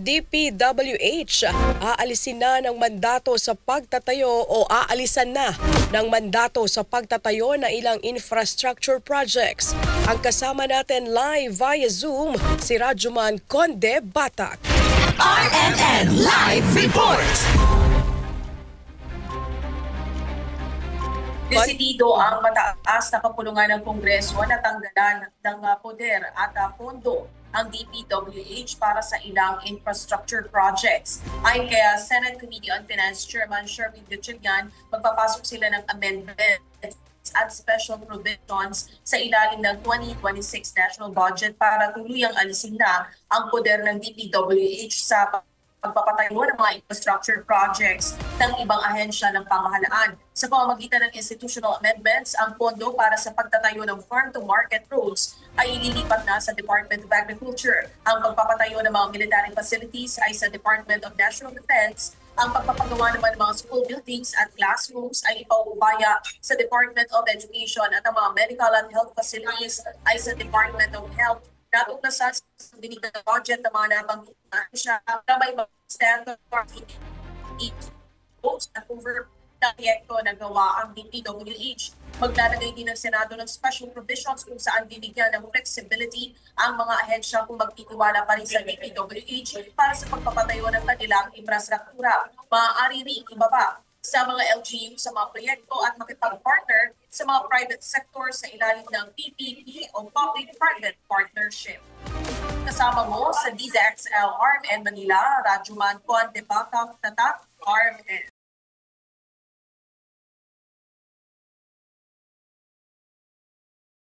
DPWH, aalisin na ng mandato sa pagtatayo o aalisan na ng mandato sa pagtatayo ng ilang infrastructure projects. Ang kasama natin live via Zoom, si Rajuman Conde Batak. RMN Live Report! Desidido ang mataas na kapulungan ng Kongreso na tanggalan ng poder at pondo ang DPWH para sa ilang infrastructure projects. Ayon kay Senate Committee on Finance Chairman Sherwin Gatchalian, magpapasok sila ng amendments at special provisions sa ilalim ng 2026 national budget para tuluyang alisin na ang poder ng DPWH sa pagpapatayo ng mga infrastructure projects ng ibang ahensya ng pamahalaan. Sa pamamagitan ng institutional amendments, ang pondo para sa pagtatayo ng farm-to-market roads ay ililipat na sa Department of Agriculture. Ang pagpapatayo ng mga military facilities ay sa Department of National Defense. Ang pagpapagawa naman ng mga school buildings at classrooms ay ipaubaya sa Department of Education at ang mga medical and health facilities ay sa Department of Health. Natuklasan sa dinig ng budget ng mga nabanggit siya na may standard at over na proyekto na gawa ang DPWH. Maglalagay din ng Senado ng special provisions kung saan binigyan ng flexibility ang mga ahensya kung magtitiwala pa rin sa DPWH para sa pagpapatayo ng kanilang infrastruktura. Maaari rin ibaba sa mga LGU sa mga proyekto at makipag-partner sa mga private sector sa ilalim ng PPP o Public-Private Partnership. Kasama mo sa DZXL RMN Manila, Rajuman Conde Batak, Tatak, RMN.